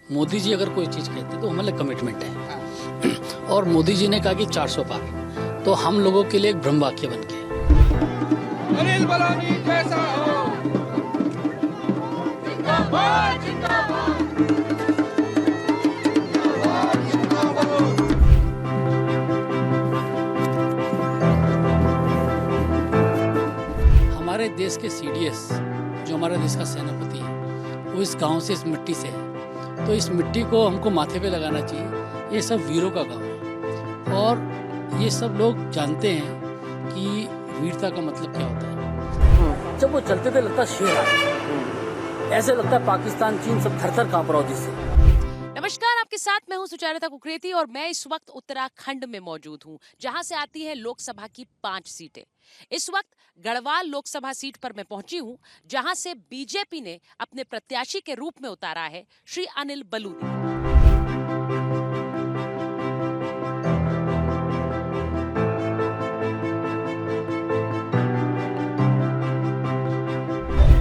मोदी जी अगर कोई चीज़ कहते हैं तो हमारे लिए कमिटमेंट है। और मोदी जी ने कहा कि 400 पार, तो हम लोगों के लिए एक ब्रह्म वाक्य बन गया। अनिल बलूनी कैसा हो, जिंदाबाद जिंदाबाद। हमारे देश के सीडीएस, जो हमारे देश का सेनापति है, वो इस गांव से, इस मिट्टी से है। तो इस मिट्टी को हमको माथे पे लगाना चाहिए। ये सब वीरों का गांव है और ये सब लोग जानते हैं कि वीरता का मतलब क्या होता है। जब वो चलते थे लगता शेर आए, ऐसे लगता है पाकिस्तान चीन सब थर-थर कांप रहा हो जिससे। नमस्कार, आपके साथ मैं हूं सुचारिता कुकरेती और मैं इस वक्त उत्तराखंड में मौजूद हूं, जहां से आती है लोकसभा की 5 सीटें। इस वक्त गढ़वाल लोकसभा सीट पर मैं पहुंची हूं, जहां से बीजेपी ने अपने प्रत्याशी के रूप में उतारा है श्री अनिल बलूनी।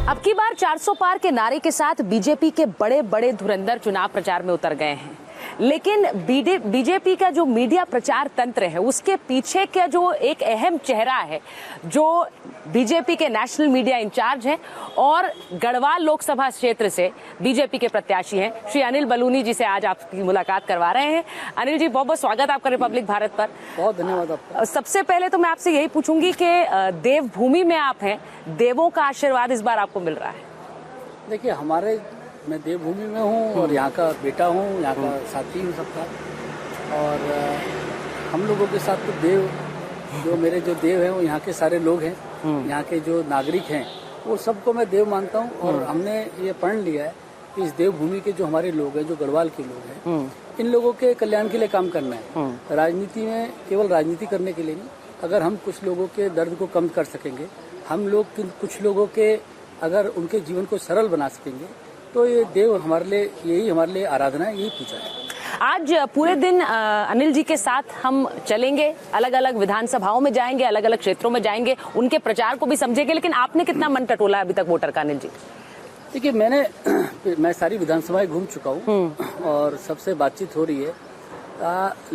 अब की बार 400 पार के नारे के साथ बीजेपी के बड़े बड़े धुरंधर चुनाव प्रचार में उतर गए हैं, लेकिन बीजेपी का जो मीडिया प्रचार तंत्र है उसके पीछे का जो एक अहम चेहरा है, जो बीजेपी के नेशनल मीडिया इंचार्ज हैं और गढ़वाल लोकसभा क्षेत्र से बीजेपी के प्रत्याशी हैं श्री अनिल बलूनी जी से आज आपकी मुलाकात करवा रहे हैं। अनिल जी, बहुत बहुत स्वागत आपका रिपब्लिक भारत पर। बहुत धन्यवाद आपका। सबसे पहले तो मैं आपसे यही पूछूंगी कि देवभूमि में आप हैं, देवों का आशीर्वाद इस बार आपको मिल रहा है। देखिए, मैं देवभूमि में हूँ और यहाँ का बेटा हूँ, यहाँ का साथी हूँ सबका। और हम लोगों के साथ तो मेरे जो देव हैं वो यहाँ के सारे लोग हैं, यहाँ के जो नागरिक हैं वो सबको मैं देव मानता हूँ। और हमने ये पढ़ लिया है कि इस देवभूमि के जो हमारे लोग हैं, जो गढ़वाल के लोग हैं, इन लोगों के कल्याण के लिए काम करना है। राजनीति में केवल राजनीति करने के लिए नहीं, अगर हम कुछ लोगों के दर्द को कम कर सकेंगे, हम लोग कुछ लोगों के अगर उनके जीवन को सरल बना सकेंगे, तो ये देव हमारे लिए आराधना है, यही पूजा है। आज पूरे दिन अनिल जी के साथ हम चलेंगे, अलग अलग विधानसभाओं में जाएंगे, अलग अलग क्षेत्रों में जाएंगे, उनके प्रचार को भी समझेंगे। लेकिन आपने कितना मन टटोला अभी तक वोटर का, अनिल जी? देखिए, मैं सारी विधानसभाएं घूम चुका हूँ और सबसे बातचीत हो रही है।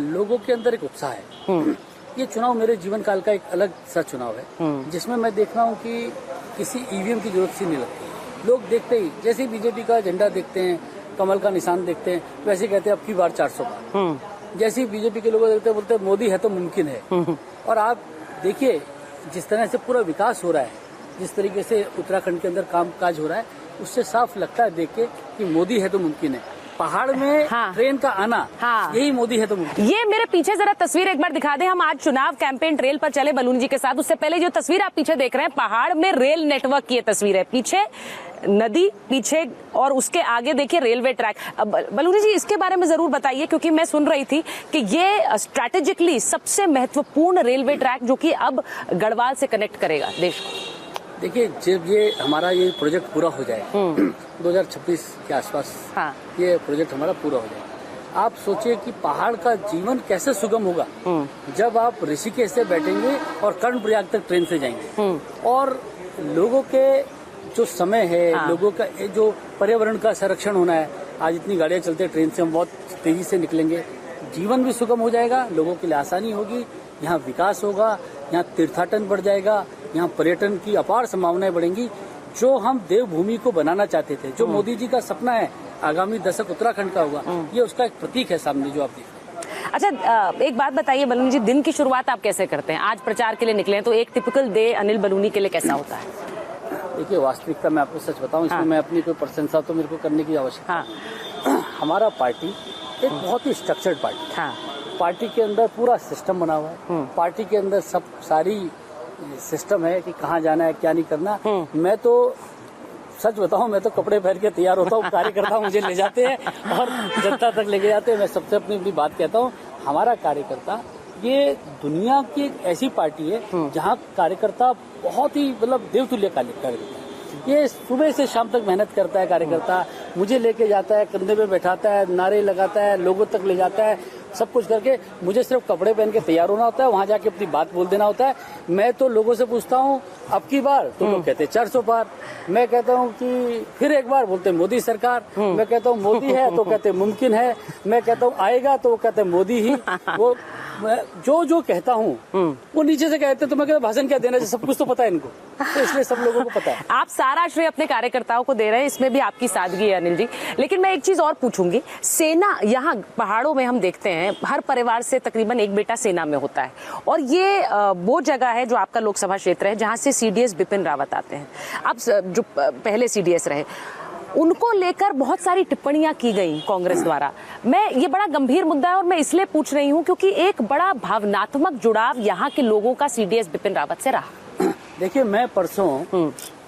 लोगों के अंदर एक उत्साह है। ये चुनाव मेरे जीवन काल का एक अलग सा चुनाव है, जिसमें मैं देख रहा हूँ कि किसी ईवीएम की जरूरत सी नहीं लगती। लोग देखते ही, जैसे बीजेपी का झंडा देखते हैं, कमल का निशान देखते हैं, वैसे कहते हैं अब की बार 400 पार। जैसे बीजेपी के लोग देखते हैं, बोलते हैं मोदी है तो मुमकिन है। और आप देखिए, जिस तरह से पूरा विकास हो रहा है, जिस तरीके से उत्तराखंड के अंदर काम काज हो रहा है, उससे साफ लगता है देख के कि मोदी है तो मुमकिन है। पहाड़ में ट्रेन का आना, यही मोदी है तो मुमकिन। ये मेरे पीछे जरा तस्वीर एक बार दिखा दें। हम आज चुनाव कैंपेन ट्रेल पर चले बलूनी जी के साथ। उससे पहले जो तस्वीर आप पीछे देख रहे हैं, पहाड़ में रेल नेटवर्क की ये तस्वीर है। पीछे नदी, पीछे और उसके आगे देखिए रेलवे ट्रैक। बलूनी जी, इसके बारे में जरूर बताइए, क्योंकि मैं सुन रही थी कि ये स्ट्रैटेजिकली सबसे महत्वपूर्ण रेलवे ट्रैक जो कि अब गढ़वाल से कनेक्ट करेगा देश को। देखिए, जब ये प्रोजेक्ट पूरा हो जाए 2026 के आसपास, ये प्रोजेक्ट हमारा पूरा हो जाए, आप सोचिए कि पहाड़ का जीवन कैसे सुगम होगा जब आप ऋषिकेश से बैठेंगे और कर्णप्रयाग तक ट्रेन से जाएंगे। और लोगों के जो समय है, लोगों का जो पर्यावरण का संरक्षण होना है, आज इतनी गाड़ियां चलते हैं, ट्रेन से हम बहुत तेजी से निकलेंगे, जीवन भी सुगम हो जाएगा, लोगों के लिए आसानी होगी, यहाँ विकास होगा, यहाँ तीर्थाटन बढ़ जाएगा, यहाँ पर्यटन की अपार संभावनाएं बढ़ेंगी। जो हम देवभूमि को बनाना चाहते थे, जो मोदी जी का सपना है आगामी दशक उत्तराखंड का होगा, ये उसका एक प्रतीक है सामने जो आप देख रहे हैं। अच्छा, एक बात बताइए बलूनी जी, दिन की शुरुआत आप कैसे करते हैं? आज प्रचार के लिए निकले हैं, तो एक टिपिकल डे अनिल बलूनी के लिए कैसा होता है? देखिए, वास्तविकता मैं आपको सच बताऊं, इसमें मैं अपनी कोई प्रशंसा तो मेरे को करने की आवश्यकता। हमारा पार्टी एक बहुत ही स्ट्रक्चर्ड पार्टी। पार्टी के अंदर पूरा सिस्टम बना हुआ है। पार्टी के अंदर सारी सिस्टम है कि कहाँ जाना है, क्या नहीं करना। मैं तो सच बताऊं, मैं तो कपड़े पहन के तैयार होता हूँ, कार्यकर्ता मुझे ले जाते हैं और जनता तक लेके जाते हैं। मैं सबसे अपनी बात कहता हूँ, हमारा कार्यकर्ता ये दुनिया की एक ऐसी पार्टी है जहाँ कार्यकर्ता बहुत ही देवतुल्य कार्यकर्ता है। ये सुबह से शाम तक मेहनत करता है कार्यकर्ता, मुझे लेके जाता है, कंधे पे बैठाता है, नारे लगाता है, लोगों तक ले जाता है सब कुछ करके मुझे सिर्फ कपड़े पहन के तैयार होना होता है, वहां जाके अपनी बात बोल देना होता है। मैं तो लोगों से पूछता हूँ अब की बार, तो लोग कहते हैं 400 पार। मैं कहता हूँ कि फिर एक बार, बोलते मोदी सरकार। मैं कहता हूँ मोदी है, तो कहते मुमकिन है। मैं कहता हूँ आएगा, तो वो कहते मोदी ही। वो जो कहता हूँ वो नीचे से कहते, तो मैं कहता भाषण क्या देना, सब कुछ तो पता है इनको, तो इसलिए सब लोगों को पता है। आप सारा श्रेय अपने कार्यकर्ताओं को दे रहे हैं, इसमें भी आपकी सादगी है अनिल जी। लेकिन मैं एक चीज और पूछूंगी, सेना यहाँ पहाड़ों में हम देखते हैं हर परिवार से तकरीबन एक बेटा सेना में होता है, और ये वो जगह है जो आपका लोकसभा क्षेत्र है जहाँ से सीडीएस बिपिन रावत आते हैं। अब जो पहले सीडीएस रहे, उनको लेकर बहुत सारी टिप्पणियां की गई कांग्रेस द्वारा। ये बड़ा गंभीर मुद्दा है और मैं इसलिए पूछ रही हूं क्योंकि एक बड़ा भावनात्मक जुड़ाव यहाँ के लोगों का सीडीएस बिपिन रावत से रहा। देखिए, मैं परसों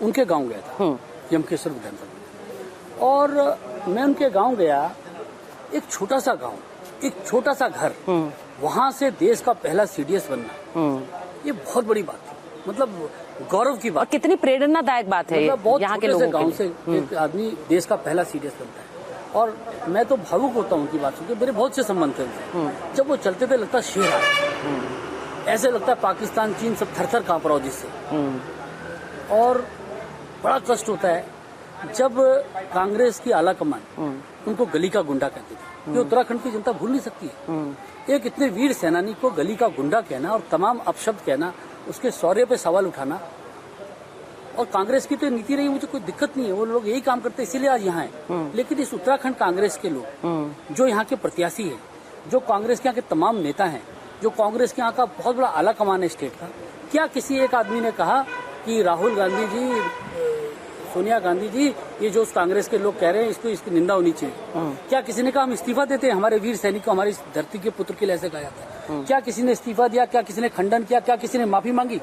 उनके गांव गया था, यमकेश्वर विधानसभा, और मैं उनके गांव गया। एक छोटा सा गांव, एक छोटा सा घर, वहां से देश का पहला सीडीएस बनना, ये बहुत बड़ी बात है, मतलब गौरव की बात। और कितनी प्रेरणादायक बात है, मतलब बहुत यहाँ के लोगों गांव से एक आदमी देश का पहला सीडीएस बनता है। और मैं तो भावुक होता हूँ उनकी बात सुनकर, मेरे बहुत से संबंध थे उनसे। जब वो चलते थे लगता शेर आए, ऐसे लगता है पाकिस्तान चीन सब थर थर कांप रहा हो जिससे। और बड़ा कष्ट होता है जब कांग्रेस की आला कमान उनको गली का गुंडा कहती थी। ये उत्तराखंड की जनता भूल नहीं सकती है। एक इतने वीर सेनानी को गली का गुंडा कहना और तमाम अपशब्द कहना, उसके शौर्य पे सवाल उठाना। और कांग्रेस की तो नीति रही, मुझे कोई दिक्कत नहीं है, वो लोग यही काम करते हैं, इसीलिए आज यहाँ है। लेकिन इस उत्तराखंड कांग्रेस के लोग जो यहाँ के प्रत्याशी है, जो कांग्रेस के यहाँ के तमाम नेता हैं, जो कांग्रेस के यहाँ का बहुत बड़ा आला कमान है स्टेट का, क्या किसी एक आदमी ने कहा कि राहुल गांधी जी, सोनिया गांधी जी, ये जो कांग्रेस के लोग कह रहे हैं इसकी निंदा होनी चाहिए? क्या किसी ने कहा हम इस्तीफा देते हैं, हमारे वीर सैनिक को हमारी धरती के पुत्र के लिए ऐसे कहा जाता है? क्या किसी ने इस्तीफा दिया? क्या किसी ने खंडन किया? क्या किसी ने माफी मांगी?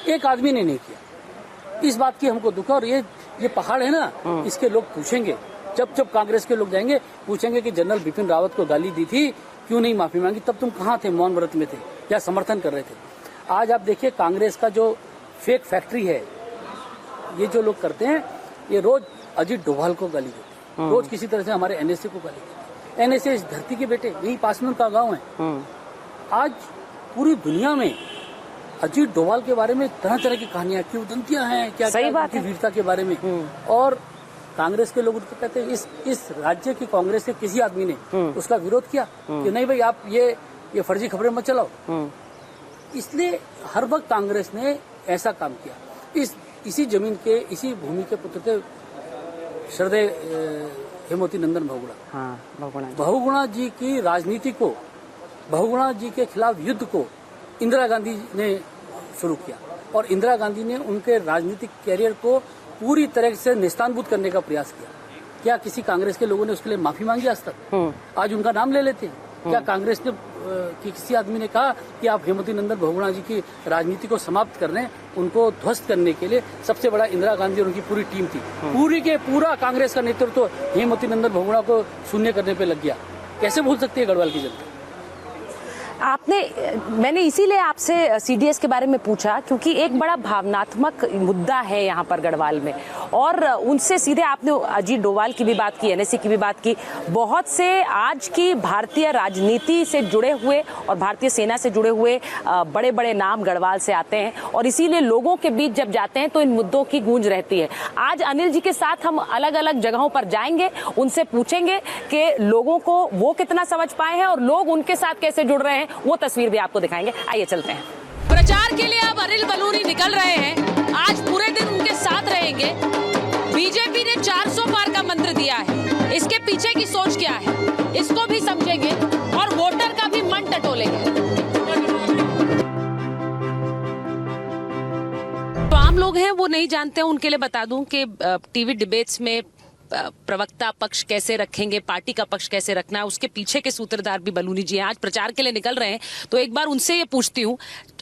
एक आदमी ने नहीं किया। इस बात की हमको दुख है। और ये पहाड़ है ना, इसके लोग पूछेंगे, जब कांग्रेस के लोग जाएंगे पूछेंगे कि जनरल बिपिन रावत को गाली दी थी, क्यों नहीं माफी मांगी? तब तुम कहाँ थे, मौन व्रत में थे या समर्थन कर रहे थे? आज आप देखिए कांग्रेस का जो फेक फैक्ट्री है, ये जो लोग करते हैं, ये रोज अजीत डोभाल को गाली देते हैं, रोज किसी तरह से हमारे एनएसए को गाली देते हैं। एनएसए इस धरती के बेटे, यही पास में उनका गाँव है। आज पूरी दुनिया में अजीत डोभाल के बारे में तरह तरह की कहानियां, किंवदंतियां हैं, क्या सही बात है, वीरता के बारे में। और कांग्रेस के लोग उनको कहते हैं, इस राज्य की कांग्रेस के किसी आदमी ने उसका विरोध किया कि नहीं भाई आप ये फर्जी खबरें मत चलाओ? इसलिए हर वक्त कांग्रेस ने ऐसा काम किया। इसी जमीन के, इसी भूमि के पुत्र थे श्रद्धेय हेमवती नंदन बहुगुणा। बहुगुणा जी की राजनीति को, बहुगुणा जी के खिलाफ युद्ध को इंदिरा गांधी ने शुरू किया, और इंदिरा गांधी ने उनके राजनीतिक कैरियर को पूरी तरह से निस्तानभूत करने का प्रयास किया। क्या किसी कांग्रेस के लोगों ने उसके लिए माफी मांगी आज तक? आज उनका नाम ले लेते हैं। क्या कांग्रेस ने किसी आदमी ने कहा कि आप हेमवती नंदन बहुगुणा जी की राजनीति को समाप्त करने, उनको ध्वस्त करने के लिए सबसे बड़ा इंदिरा गांधी और उनकी पूरी टीम थी, पूरा कांग्रेस का नेतृत्व हेमवती नंदन बहुगुणा को शून्य करने पे लग गया? कैसे भूल सकती है गढ़वाल की जनता? मैंने इसीलिए आपसे सीडीएस के बारे में पूछा क्योंकि एक बड़ा भावनात्मक मुद्दा है यहाँ पर गढ़वाल में, और उनसे सीधे आपने अजीत डोभाल की भी बात की, एनएसए की भी बात की। बहुत से आज की भारतीय राजनीति से जुड़े हुए और भारतीय सेना से जुड़े हुए बड़े बड़े नाम गढ़वाल से आते हैं, और इसीलिए लोगों के बीच जब जाते हैं तो इन मुद्दों की गूंज रहती है। आज अनिल जी के साथ हम अलग अलग जगहों पर जाएंगे, उनसे पूछेंगे कि लोगों को वो कितना समझ पाए हैं और लोग उनके साथ कैसे जुड़ रहे हैं, वो तस्वीर भी आपको दिखाएंगे। आइए चलते हैं। प्रचार के लिए अब अनिल बलूनी निकल रहे हैं, आज पूरे दिन उनके साथ रहेंगे। बीजेपी ने 400 पार का मंत्र दिया है, इसके पीछे की सोच क्या है इसको भी समझेंगे और वोटर का भी मन टटोलेंगे। तो आम लोग हैं वो नहीं जानते हैं, उनके लिए बता दूं कि टीवी डिबेट्स में प्रवक्ता पक्ष कैसे रखेंगे, पार्टी का पक्ष कैसे रखना है, उसके पीछे के सूत्रधार भी बलूनी जी हैं। आज प्रचार के लिए निकल रहे हैं, तो एक बार उनसे ये पूछती हूँ,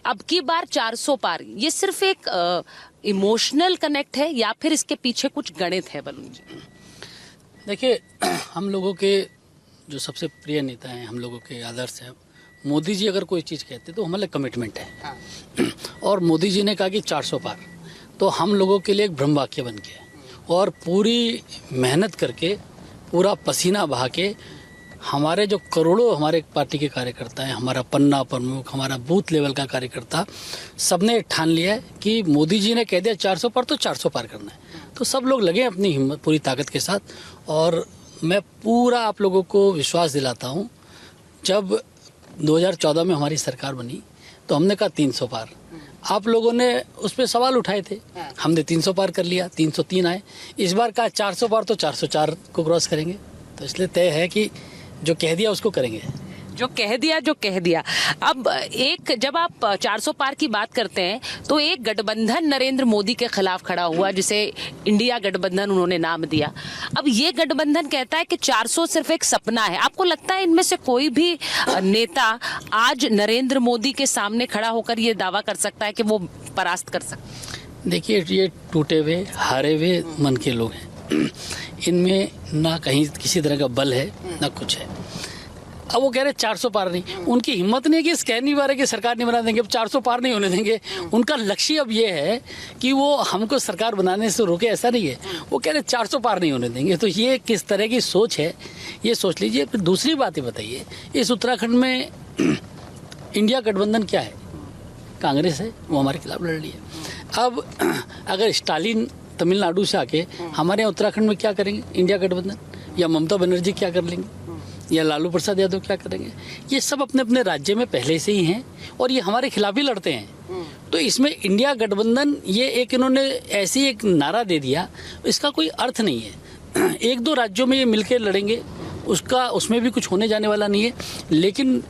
अब की बार 400 पार, ये सिर्फ एक इमोशनल कनेक्ट है या फिर इसके पीछे कुछ गणित है बलूनी जी? देखिए, हम लोगों के जो सबसे प्रिय नेता हैं, हम लोगों के आदर्श हैं, मोदी जी अगर कोई चीज़ कहते तो हमारे कमिटमेंट है। और मोदी जी ने कहा कि 400 पार, तो हम लोगों के लिए एक ब्रह्म वाक्य बन गया, और पूरी मेहनत करके, पूरा पसीना बहा के हमारे जो करोड़ों हमारे पार्टी के कार्यकर्ता हैं, हमारा पन्ना प्रमुख, हमारा बूथ लेवल का कार्यकर्ता, सबने ठान लिया है कि मोदी जी ने कह दिया 400 पार तो 400 पार करना है। तो सब लोग लगे अपनी हिम्मत पूरी ताकत के साथ। और मैं पूरा आप लोगों को विश्वास दिलाता हूँ, जब 2014 में हमारी सरकार बनी तो हमने कहा 300 पार। आप लोगों ने उस पर सवाल उठाए थे, हमने 300 पार कर लिया, 303 आए। इस बार कहा 400 पार तो 404 को क्रॉस करेंगे। तो इसलिए तय है कि जो कह दिया उसको करेंगे। जो कह दिया। अब एक जब आप 400 पार की बात करते हैं तो एक गठबंधन नरेंद्र मोदी के खिलाफ खड़ा हुआ, जिसे इंडिया गठबंधन उन्होंने नाम दिया। अब ये गठबंधन कहता है कि 400 सिर्फ एक सपना है। आपको लगता है इनमें से कोई भी नेता आज नरेंद्र मोदी के सामने खड़ा होकर ये दावा कर सकता है कि वो परास्त कर सकता है? देखिए, ये टूटे हुए हारे हुए मन के लोग हैं। इनमें ना कहीं किसी तरह का बल है ना कुछ है। अब वो कह रहे 400 पार नहीं, उनकी हिम्मत नहीं है कि स्कैन नहीं मारे कि सरकार नहीं बना देंगे, अब 400 पार नहीं होने देंगे। उनका लक्ष्य अब ये है कि वो हमको सरकार बनाने से रोके, ऐसा नहीं है। वो कह रहे 400 पार नहीं होने देंगे। तो ये किस तरह की सोच है, ये सोच लीजिए। फिर दूसरी बात ये बताइए, इस उत्तराखंड में इंडिया गठबंधन क्या है? कांग्रेस है, वो हमारे खिलाफ लड़ रही है। अब अगर स्टालिन तमिलनाडु से आके हमारे यहाँ उत्तराखंड में क्या करेंगे इंडिया गठबंधन, या ममता बनर्जी क्या कर लेंगे, या लालू प्रसाद यादव क्या करेंगे? ये सब अपने अपने राज्य में पहले से ही हैं और ये हमारे खिलाफ ही लड़ते हैं। तो इसमें इंडिया गठबंधन ये एक इन्होंने ऐसी एक नारा दे दिया, इसका कोई अर्थ नहीं है। एक दो राज्यों में ये मिलकर लड़ेंगे, उसमें भी कुछ होने जाने वाला नहीं है। लेकिन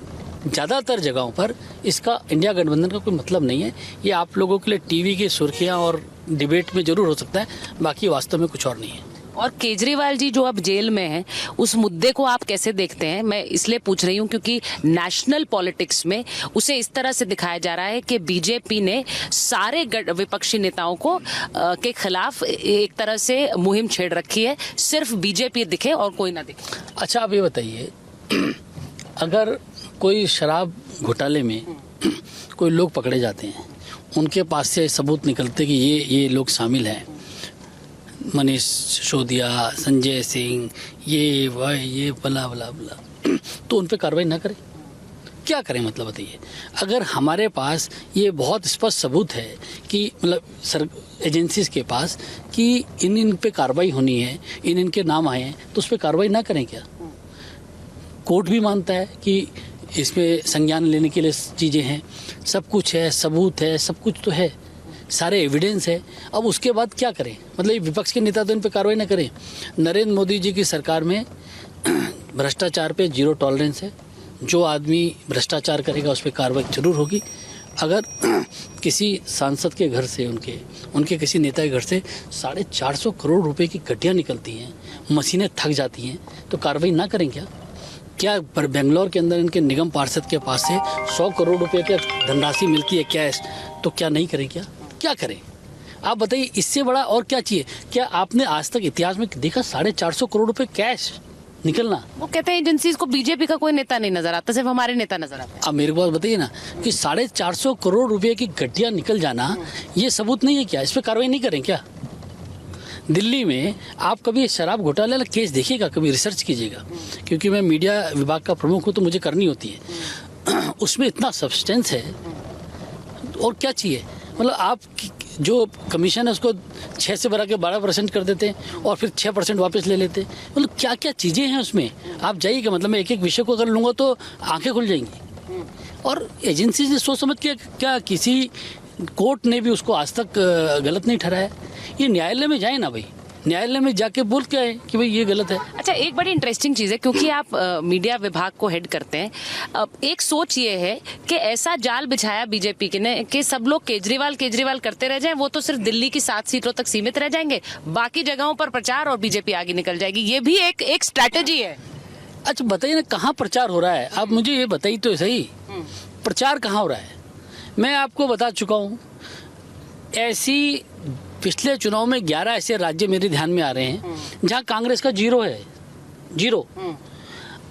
ज़्यादातर जगहों पर इसका इंडिया गठबंधन का कोई मतलब नहीं है। ये आप लोगों के लिए टीवी की सुर्खियाँ और डिबेट में जरूर हो सकता है, बाकी वास्तव में कुछ और नहीं है। और केजरीवाल जी जो अब जेल में हैं, उस मुद्दे को आप कैसे देखते हैं? मैं इसलिए पूछ रही हूँ क्योंकि नेशनल पॉलिटिक्स में उसे इस तरह से दिखाया जा रहा है कि बीजेपी ने सारे विपक्षी नेताओं को के खिलाफ एक तरह से मुहिम छेड़ रखी है, सिर्फ बीजेपी दिखे और कोई ना दिखे। अच्छा, आप ये बताइए, अगर कोई शराब घोटाले में कोई लोग पकड़े जाते हैं, उनके पास से सबूत निकलते कि ये लोग शामिल हैं, मनीष सिसोदिया, संजय सिंह, ये वह ये बला बला बला, तो उन पे कार्रवाई ना करें? क्या करें? मतलब बताइए। अगर हमारे पास ये बहुत स्पष्ट सबूत है कि मतलब एजेंसीज के पास कि इन पे कार्रवाई होनी है, इनके नाम आए हैं, तो उस पर कार्रवाई ना करें क्या? कोर्ट भी मानता है कि इसमें संज्ञान लेने के लिए चीज़ें हैं, सब कुछ है, सबूत है, सब कुछ तो है, सारे एविडेंस है। अब उसके बाद क्या करें? मतलब विपक्ष के नेता तो इन पर कार्रवाई ना करें। नरेंद्र मोदी जी की सरकार में भ्रष्टाचार पे 0 टॉलरेंस है। जो आदमी भ्रष्टाचार करेगा उस पर कार्रवाई जरूर होगी। अगर किसी सांसद के घर से, उनके किसी नेता के घर से 450 करोड़ रुपए की गड्डियाँ निकलती हैं, मशीनें थक जाती हैं, तो कार्रवाई ना करें क्या? क्या बेंगलोर के अंदर इनके निगम पार्षद के पास से 100 करोड़ रुपए की धनराशि मिलती है कैश, तो क्या नहीं करें? क्या करें? आप बताइए, इससे बड़ा और क्या चाहिए? क्या आपने आज तक इतिहास में देखा 450 करोड़ रुपए कैश निकलना? वो कहते हैं एजेंसीज को बीजेपी का कोई नेता नहीं नजर आता, सिर्फ हमारे नेता नजर आते हैं। अब मेरे को बताइए ना कि 450 करोड़ रुपए की गड्डियां निकल जाना, ये सबूत नहीं है क्या? इस पर कार्रवाई नहीं करें क्या? दिल्ली में आप कभी शराब घोटाले वाला केस देखिएगा, कभी रिसर्च कीजिएगा, क्योंकि मैं मीडिया विभाग का प्रमुख हूँ तो मुझे करनी होती है। उसमें इतना सब्सटेंस है, और क्या चाहिए? मतलब आप जो कमीशन है उसको 6 से बढ़ा के 12% कर देते हैं और फिर 6% वापस ले लेते हैं। मतलब क्या क्या चीज़ें हैं उसमें, आप जाइएगा। मतलब मैं एक एक विषय को अगर लूँगा तो आंखें खुल जाएंगी। और एजेंसी ने सोच समझ के, क्या किसी कोर्ट ने भी उसको आज तक गलत नहीं ठहराया? ये न्यायालय में जाए ना भाई, न्यायालय में जाके बोल के आए कि भाई ये गलत है। अच्छा, एक बड़ी इंटरेस्टिंग चीज है, क्योंकि आप मीडिया विभाग को हेड करते हैं, एक सोच ये है कि ऐसा जाल बिछाया बीजेपी के ने कि सब लोग केजरीवाल करते रह जाएं, वो तो सिर्फ दिल्ली की 7 सीटों तक सीमित रह जाएंगे, बाकी जगहों पर प्रचार और बीजेपी आगे निकल जाएगी। ये भी एक स्ट्रैटेजी है। अच्छा बताइए ना, कहाँ प्रचार हो रहा है? आप मुझे ये बताइए तो सही, प्रचार कहाँ हो रहा है? मैं आपको बता चुका हूँ, ऐसी पिछले चुनाव में 11 ऐसे राज्य मेरे ध्यान में आ रहे हैं जहां कांग्रेस का 0 है, 0।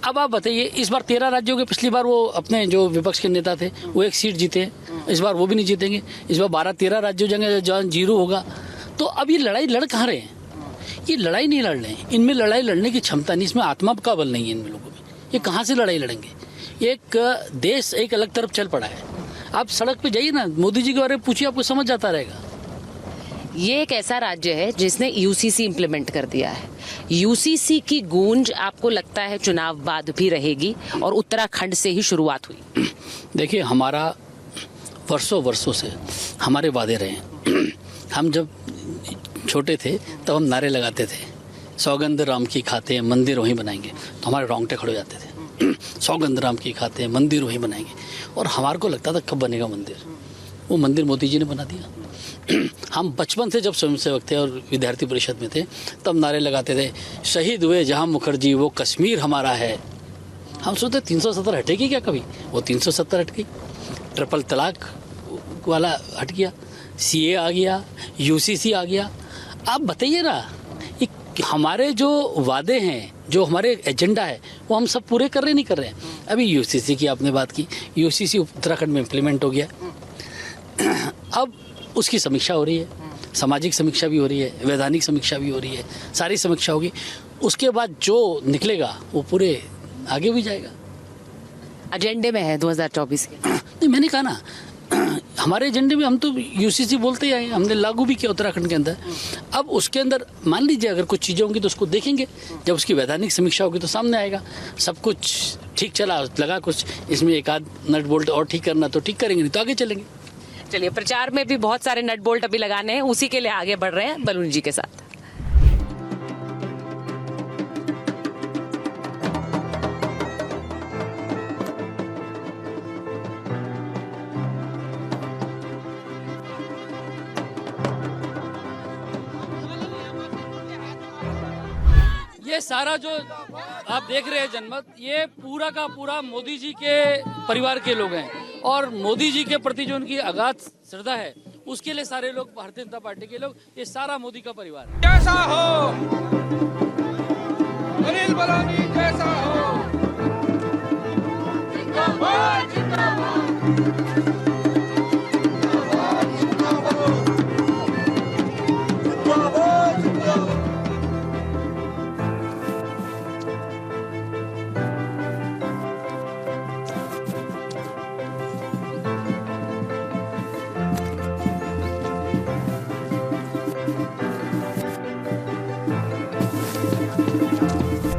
अब आप बताइए, इस बार 13 राज्यों के, पिछली बार वो अपने जो विपक्ष के नेता थे वो 1 सीट जीते हैं, इस बार वो भी नहीं जीतेंगे। इस बार 12-13 राज्यों जहाँ 0 होगा। तो अब ये लड़ाई लड़ कहाँ रहे हैं? ये लड़ाई नहीं लड़ रहे हैं, इनमें लड़ाई लड़ने की क्षमता नहीं, इसमें आत्मा का बल नहीं है इन लोगों में। ये कहाँ से लड़ाई लड़ेंगे। एक देश एक अलग तरफ चल पड़ा है। आप सड़क पे जाइए ना, मोदी जी के बारे में पूछिए, आपको समझ जाता रहेगा। ये एक ऐसा राज्य है जिसने यूसीसी इम्प्लीमेंट कर दिया है। यूसीसी की गूंज आपको लगता है चुनाव बाद भी रहेगी, और उत्तराखंड से ही शुरुआत हुई। देखिए, हमारा वर्षों से हमारे वादे रहे। हम जब छोटे थे तब हम नारे लगाते थे, सौगंध राम की खाते हैं मंदिर वहीं बनाएंगे, तो हमारे रोंगटे खड़े हो जाते थे। सौगंध राम की खाते हैं मंदिर वहीं बनाएंगे, और हमारे को लगता था कब बनेगा मंदिर। वो मंदिर मोदी जी ने बना दिया। हम बचपन से जब स्वयंसेवक थे और विद्यार्थी परिषद में थे तब नारे लगाते थे, शहीद हुए जहां मुखर्जी वो कश्मीर हमारा है। हम सोचते 370 हटेगी क्या कभी, वो 370 हट गई। ट्रिपल तलाक वाला हट गया, सीए आ गया, यूसीसी आ गया। आप बताइए ना, ये हमारे जो वादे हैं, जो हमारे एजेंडा है, वो हम सब पूरे कर रहे नहीं कर रहे हैं। अभी यूसीसी की आपने बात की, यूसीसी उत्तराखंड में इम्प्लीमेंट हो गया। अब उसकी समीक्षा हो रही है, सामाजिक समीक्षा भी हो रही है, वैधानिक समीक्षा भी हो रही है, सारी समीक्षा होगी। उसके बाद जो निकलेगा वो पूरे आगे भी जाएगा। एजेंडे में है 2024 के। नहीं, मैंने कहा ना, हमारे एजेंडे में हम तो यूसीसी बोलते ही आए, हमने लागू भी किया उत्तराखंड के अंदर। अब उसके अंदर मान लीजिए अगर कुछ चीज़ें होंगी तो उसको देखेंगे, जब उसकी वैधानिक समीक्षा होगी तो सामने आएगा। सब कुछ ठीक चला, लगा कुछ इसमें एक आध नट बोल्ट और ठीक करना तो ठीक करेंगे, नहीं तो आगे चलेंगे। चलिए, प्रचार में भी बहुत सारे नट बोल्ट अभी लगाने हैं, उसी के लिए आगे बढ़ रहे हैं बलूनी जी के साथ। ये सारा जो आप देख रहे हैं जनमत, ये पूरा का पूरा मोदी जी के परिवार के लोग हैं, और मोदी जी के प्रति जो उनकी अगाध श्रद्धा है उसके लिए सारे लोग, भारतीय जनता पार्टी के लोग, ये सारा मोदी का परिवार है। कैसा हो अनिल बलूनी, कैसा हो। जिंदाबाद जिंदाबाद।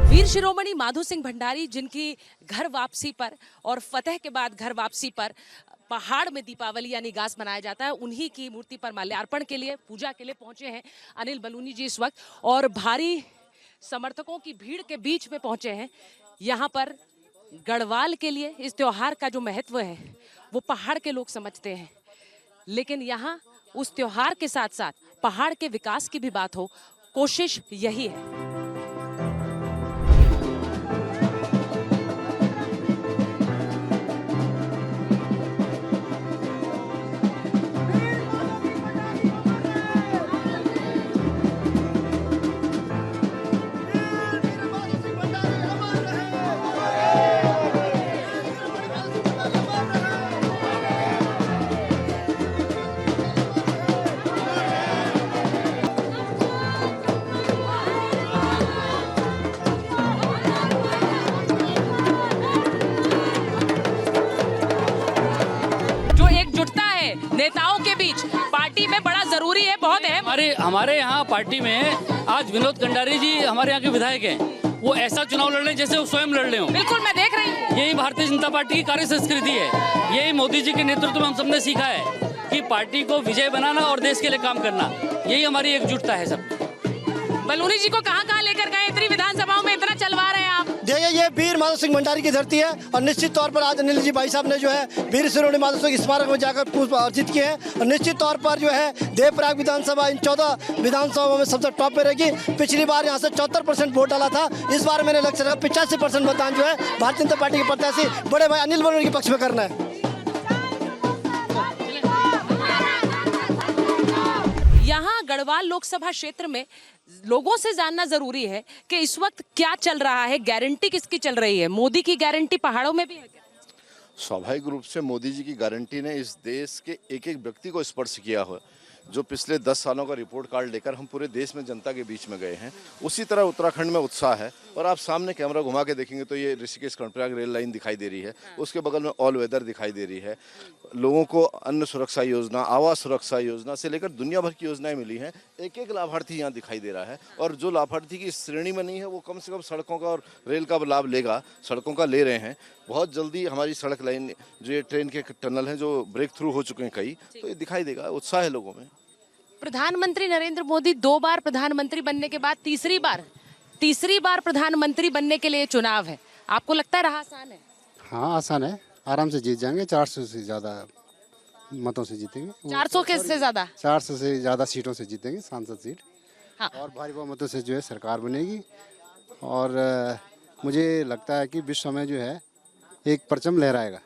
वीर शिरोमणि माधो सिंह भंडारी, जिनकी घर वापसी पर और फतेह के बाद घर वापसी पर पहाड़ में दीपावली यानी गास मनाया जाता है, उन्हीं की मूर्ति पर माल्यार्पण के लिए, पूजा के लिए पहुंचे हैं अनिल बलूनी जी इस वक्त, और भारी समर्थकों की भीड़ के बीच में पहुंचे हैं। यहाँ पर गढ़वाल के लिए इस त्योहार का जो महत्व है वो पहाड़ के लोग समझते हैं, लेकिन यहाँ उस त्योहार के साथ साथ पहाड़ के विकास की भी बात हो, कोशिश यही है। नेताओं के बीच पार्टी में बड़ा जरूरी है, बहुत है। हमारे यहाँ पार्टी में आज विनोद कंडारी जी हमारे यहाँ के विधायक हैं, वो ऐसा चुनाव लड़ रहे हैं जैसे वो स्वयं लड़ रहे हो। बिल्कुल, मैं देख रही हूँ। यही भारतीय जनता पार्टी की कार्य संस्कृति है। यही मोदी जी के नेतृत्व में हम सबने सीखा है कि पार्टी को विजय बनाना और देश के लिए काम करना, यही हमारी एकजुटता है सब। बलूनी जी को कहाँ लेकर गए, इतनी विधानसभाओं में इतना चलवा रहे हैं आप? देखिए, ये वीर माधो सिंह भंडारी की धरती है, और निश्चित तौर पर आज अनिल जी भाई साहब ने जो है वीर शिरोमणि माधो सिंह स्मारक में जाकर पुष्प अर्जित किए हैं, और निश्चित तौर पर जो है देवप्रयाग विधानसभा इन 14 विधानसभाओं में सबसे टॉप पे रहेगी। पिछली बार यहाँ से 74% वोट डाला था, इस बार मैंने लक्ष्य रखा 85% मतदान जो है भारतीय जनता पार्टी के प्रत्याशी बड़े भाई अनिल बलूनी के पक्ष में करना है। यहाँ गढ़वाल लोकसभा क्षेत्र में लोगों से जानना जरूरी है कि इस वक्त क्या चल रहा है, गारंटी किसकी चल रही है? मोदी की गारंटी पहाड़ों में भी है क्या? स्वाभाविक रूप से मोदी जी की गारंटी ने इस देश के एक एक व्यक्ति को स्पर्श किया हो। जो पिछले 10 सालों का रिपोर्ट कार्ड लेकर हम पूरे देश में जनता के बीच में गए हैं, उसी तरह उत्तराखंड में उत्साह है। और आप सामने कैमरा घुमा के देखेंगे तो ये ऋषिकेश कर्णप्रयाग रेल लाइन दिखाई दे रही है, उसके बगल में ऑल वेदर दिखाई दे रही है। लोगों को अन्न सुरक्षा योजना, आवास सुरक्षा योजना से लेकर दुनिया भर की योजनाएं मिली हैं। एक एक लाभार्थी यहाँ दिखाई दे रहा है, और जो लाभार्थी की श्रेणी में नहीं है वो कम से कम सड़कों का और रेल का लाभ लेगा, सड़कों का ले रहे हैं। बहुत जल्दी हमारी सड़क लाइन, जो ये ट्रेन के टनल हैं जो ब्रेक थ्रू हो चुके हैं कई, तो ये दिखाई देगा। उत्साह है लोगों में। प्रधानमंत्री नरेंद्र मोदी 2 बार प्रधानमंत्री बनने के बाद तीसरी बार प्रधानमंत्री बनने के लिए चुनाव है। आपको लगता है रहा आसान है? हाँ आसान है, आराम से जीत जाएंगे। 400 से ज़्यादा मतों से जीतेंगे। 400 के से ज्यादा? 400 से ज़्यादा सीटों से जीतेंगे, सांसद सीट। हाँ। और भारी बहुमतों से जो है सरकार बनेगी। और मुझे लगता है कि विश्व में जो है एक परचम लहराएगा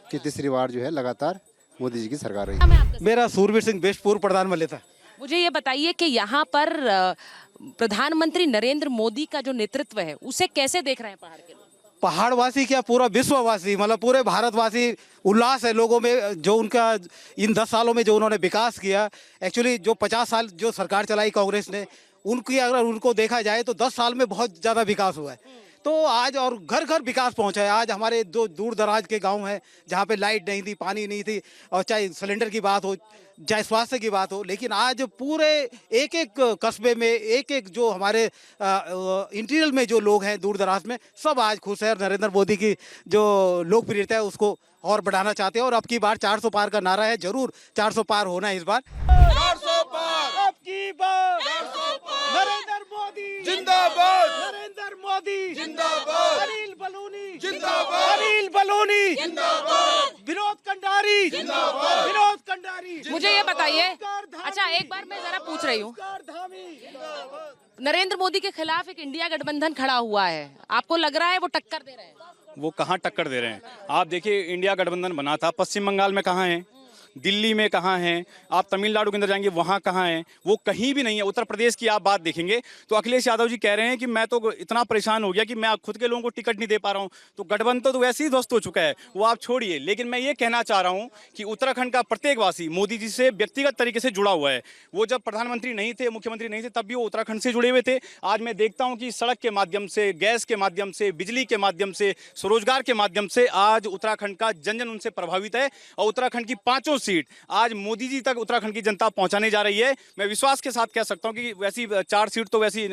कि तीसरी बार जो है लगातार मोदी जी की सरकार रही। मेरा सूरवीर सिंह बेस्ट पूर्व प्रधानमंत्री था। मुझे ये बताइए कि यहाँ पर प्रधानमंत्री नरेंद्र मोदी का जो नेतृत्व है उसे कैसे देख रहे हैं पहाड़ के लोग? पहाड़वासी क्या, पूरा विश्ववासी, मतलब पूरे भारतवासी उल्लास है लोगों में। जो उनका इन 10 सालों में जो उन्होंने विकास किया, एक्चुअली जो 50 साल जो सरकार चलाई कांग्रेस ने, उनकी अगर उनको देखा जाए तो 10 साल में बहुत ज़्यादा विकास हुआ है। तो आज और घर घर विकास पहुंचा है। आज हमारे जो दूर दराज के गांव हैं जहां पे लाइट नहीं थी, पानी नहीं थी, और चाहे सिलेंडर की बात हो, चाहे स्वास्थ्य की बात हो, लेकिन आज पूरे एक एक कस्बे में, एक एक जो हमारे इंटीरियर में जो लोग हैं दूर दराज में, सब आज खुश है। और नरेंद्र मोदी की जो लोकप्रियता है उसको और बढ़ाना चाहते हैं। और अब की बार 400 पार का नारा है, जरूर 400 पार होना है इस बार। 400 पार, अब की बार 400 पार, नरेंद्र मोदी जिंदाबाद, नरेंद्र मोदी जिंदाबाद, अनिल बलूनी जिंदाबाद, अनिल बलूनी जिंदाबाद, विनोद कंडारी जिंदाबाद, विनोद कंडारी। मुझे ये बताइए, अच्छा एक बार मैं जरा पूछ रही हूँ, नरेंद्र मोदी के खिलाफ एक इंडिया गठबंधन खड़ा हुआ है, आपको लग रहा है वो टक्कर दे रहे हैं? वो कहाँ टक्कर दे रहे हैं? आप देखिए, इंडिया गठबंधन बना था, पश्चिम बंगाल में कहाँ है, दिल्ली में कहाँ हैं, आप तमिलनाडु के अंदर जाएंगे वहाँ कहाँ हैं, वो कहीं भी नहीं है। उत्तर प्रदेश की आप बात देखेंगे तो अखिलेश यादव जी कह रहे हैं कि मैं तो इतना परेशान हो गया कि मैं खुद के लोगों को टिकट नहीं दे पा रहा हूँ। तो गठबंधन तो वैसे ही ध्वस्त हो चुका है, वो आप छोड़िए। लेकिन मैं ये कहना चाह रहा हूँ कि उत्तराखंड का प्रत्येक वासी मोदी जी से व्यक्तिगत तरीके से जुड़ा हुआ है। वो जब प्रधानमंत्री नहीं थे, मुख्यमंत्री नहीं थे, तब भी वो उत्तराखंड से जुड़े हुए थे। आज मैं देखता हूँ कि सड़क के माध्यम से, गैस के माध्यम से, बिजली के माध्यम से, स्वरोजगार के माध्यम से आज उत्तराखंड का जन जन उनसे प्रभावित है। और उत्तराखंड की 5 सीट आज मोदी जी तक उत्तराखंड की जनता पहुंचाने जा रही है। मैं विश्वास के साथ कह सकता हूं कि वैसी 4 सीट तो वैसी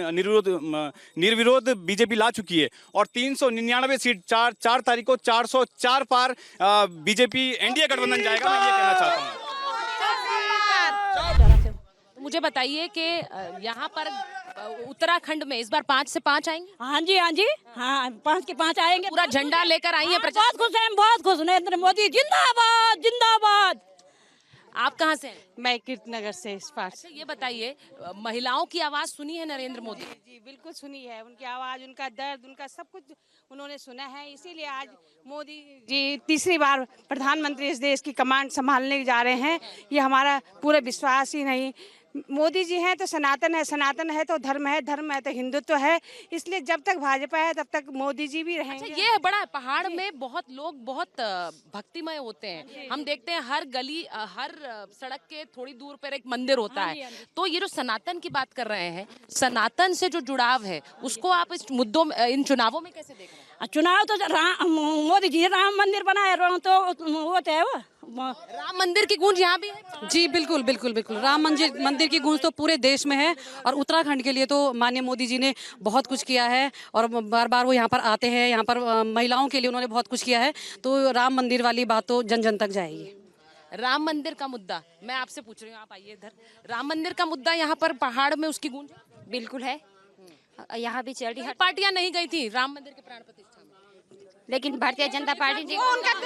निर्विरोध बीजेपी ला चुकी है। और 399 सीट 4 तारीख को 404 पार बीजेपी एनडीए गठबंधन जाएगा, मैं ये कहना चाहता हूं। तो मुझे बताइए कि यहाँ पर उत्तराखंड में इस बार 5 से 5 आएंगे? हाँ जी, हाँ जी, हाँ 5 के 5 आएंगे। पूरा झंडा लेकर आई है प्रचार? बहुत खुश हैं, बहुत खुश। नरेंद्र मोदी जिंदाबाद, जिंदाबाद। आप कहाँ से हैं? मैं कीर्तनगर से इस पार। अच्छा ये बताइए, महिलाओं की आवाज सुनी है नरेंद्र मोदी? जी बिल्कुल सुनी है, उनकी आवाज, उनका दर्द, उनका सब कुछ उन्होंने सुना है। इसीलिए आज मोदी जी तीसरी बार प्रधानमंत्री इस देश की कमांड संभालने जा रहे हैं। ये हमारा पूरा विश्वास ही नहीं, मोदी जी हैं तो सनातन है, सनातन है तो धर्म है, धर्म है तो हिंदुत्व है। इसलिए जब तक भाजपा है तब तक मोदी जी भी रहेंगे। अच्छा ये बड़ा पहाड़ में बहुत लोग बहुत भक्तिमय होते हैं, हम देखते हैं हर गली हर सड़क के थोड़ी दूर पर एक मंदिर होता है। तो ये जो सनातन की बात कर रहे हैं, सनातन से जो जुड़ाव है उसको आप इस मुद्दों में, इन चुनावों में कैसे देख रहे हैं? चुनाव तो मोदी जी राम मंदिर बनाए तो वो तो है, वो राम मंदिर की गूंज यहाँ भी है? जी बिल्कुल बिल्कुल बिल्कुल, राम मंदिर की गूंज तो पूरे देश में है। और उत्तराखंड के लिए तो माननीय मोदी जी ने बहुत कुछ किया है और बार बार वो यहाँ पर आते हैं। यहाँ पर महिलाओं के लिए उन्होंने बहुत कुछ किया है, तो राम मंदिर वाली बात तो जन जन तक जाएगी। राम मंदिर का मुद्दा मैं आपसे पूछ रही हूँ, आप आइए इधर। राम मंदिर का मुद्दा यहाँ पर पहाड़ में उसकी गूंज बिल्कुल है, यहाँ भी चल रही है। पार्टियां नहीं गई थी राम मंदिर के प्राण प्रतिष्ठा में, लेकिन भारतीय जनता पार्टी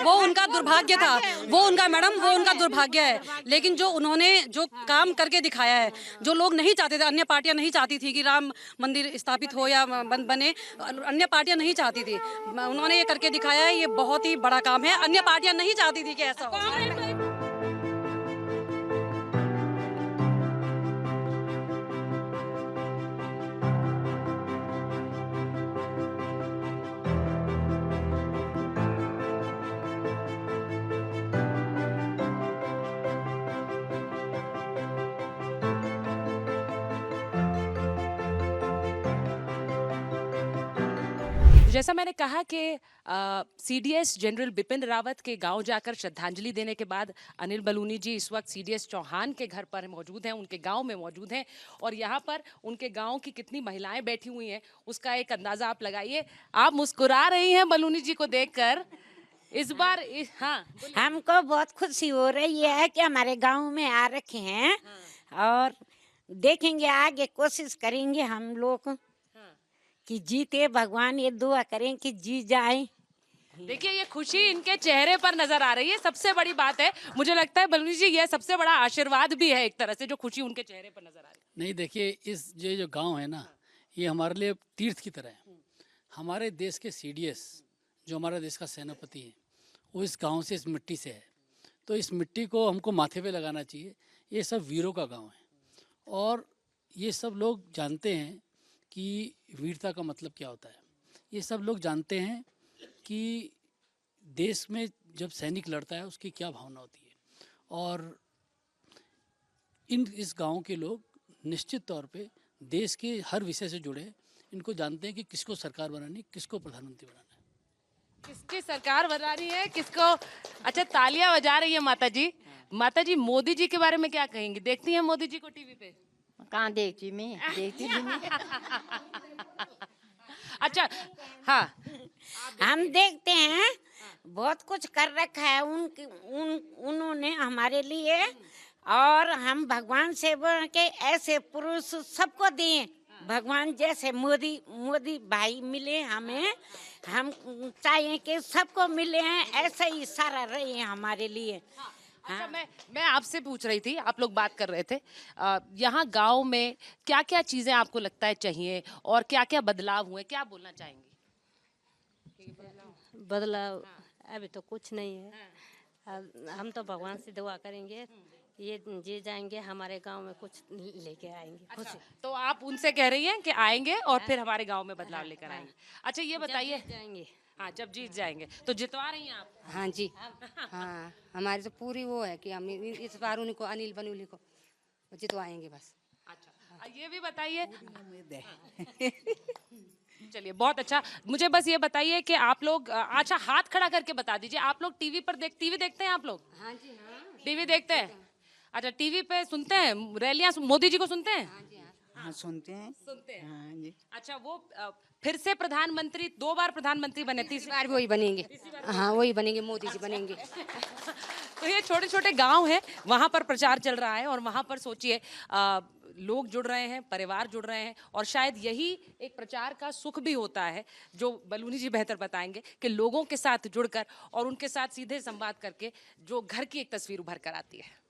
वो उनका दुर्भाग्य था, वो उनका मैडम वो उनका दुर्भाग्य है। लेकिन जो उन्होंने जो काम करके दिखाया है, जो लोग नहीं चाहते थे, अन्य पार्टियां नहीं चाहती थी कि राम मंदिर स्थापित हो या बने, अन्य पार्टियां नहीं चाहती थी, उन्होंने ये करके दिखाया है। ये बहुत ही बड़ा काम है, अन्य पार्टियां नहीं चाहती थी कि ऐसा हो। जैसा मैंने कहा कि सीडीएस जनरल बिपिन रावत के गांव जाकर श्रद्धांजलि देने के बाद अनिल बलूनी जी इस वक्त सीडीएस चौहान के घर पर मौजूद हैं, उनके गांव में मौजूद हैं और यहाँ पर उनके गांव की कितनी महिलाएं बैठी हुई हैं उसका एक अंदाजा आप लगाइए। आप मुस्कुरा रही हैं बलूनी जी को देखकर इस बार। हाँ, हमको बहुत खुशी हो रही है कि हमारे गांव में आ रखे हैं और देखेंगे आगे, कोशिश करेंगे हम लोग कि जीते, भगवान ये दुआ करें कि जीत जाए। देखिए ये खुशी इनके चेहरे पर नजर आ रही है, सबसे बड़ी बात है। मुझे लगता है बलूनी जी ये सबसे बड़ा आशीर्वाद भी है एक तरह से, जो खुशी उनके चेहरे पर नजर आ रही है। नहीं देखिए, इस ये जो गांव है ना, ये हमारे लिए तीर्थ की तरह है। हमारे देश के सीडीएस जो हमारे देश का सेनापति है वो इस गांव से, इस मिट्टी से है, तो इस मिट्टी को हमको माथे पे लगाना चाहिए। ये सब वीरों का गांव है और ये सब लोग जानते हैं कि वीरता का मतलब क्या होता है। ये सब लोग जानते हैं कि देश में जब सैनिक लड़ता है उसकी क्या भावना होती है और इस गांव के लोग निश्चित तौर पे देश के हर विषय से जुड़े, इनको जानते हैं कि किसको सरकार बनानी, किसको प्रधानमंत्री बनाना है, किसकी सरकार बना रही है, किसको। अच्छा, तालियां बजा रही है माता जी। माता जी, मोदी जी के बारे में क्या कहेंगी? देखती हैं मोदी जी को टीवी पे? कहाँ देखती मैं, देखती भी नहीं। अच्छा, हाँ, हम देखते हैं, बहुत कुछ कर रखा है उन्होंने हमारे लिए और हम भगवान से बोल के ऐसे पुरुष सबको दिए। भगवान जैसे मोदी भाई मिले हमें, हम चाहिए कि सबको मिले हैं, ऐसे ही सारा रहे हैं हमारे लिए। अच्छा, मैं आपसे पूछ रही थी, आप लोग बात कर रहे थे यहाँ गांव में क्या क्या चीजें आपको लगता है चाहिए और क्या क्या बदलाव हुए, क्या बोलना चाहेंगी? बदलाव अभी तो कुछ नहीं है। हम तो भगवान से दुआ करेंगे ये जी जाएंगे, हमारे गांव में कुछ लेके आएंगे। अच्छा, तो आप उनसे कह रही हैं कि आएंगे और फिर हमारे गांव में बदलाव लेकर आएंगे। अच्छा, ये बताइए, जाएंगे। हाँ, जब जीत जाएंगे तो जितवा रही हैं आप? हाँ जी, हाँ, हमारी तो पूरी वो है कि हम इस बार उनको अनिल बलूनी को जितवाएंगे बस। अच्छा, ये भी बताइए। चलिए, बहुत अच्छा। मुझे बस ये बताइए कि आप लोग, अच्छा हाथ खड़ा करके बता दीजिए, आप लोग टीवी देखते हैं आप लोग? हाँ जी, हाँ, टीवी देखते हैं। अच्छा, टीवी पे सुनते हैं रैलियां, मोदी जी को सुनते हैं? हाँ जी, हाँ, सुनते हैं। हाँ जी। अच्छा, वो फिर से प्रधानमंत्री, 2 बार प्रधानमंत्री बने, तीसरी बार वही बनेंगे। हाँ, वही बनेंगे, मोदी जी बनेंगे। तो ये छोटे छोटे गांव हैं, वहां पर प्रचार चल रहा है और वहां पर सोचिए लोग जुड़ रहे हैं, परिवार जुड़ रहे हैं और शायद यही एक प्रचार का सुख भी होता है, जो बलूनी जी बेहतर बताएंगे, कि लोगों के साथ जुड़कर और उनके साथ सीधे संवाद करके जो घर की एक तस्वीर उभर कर आती है।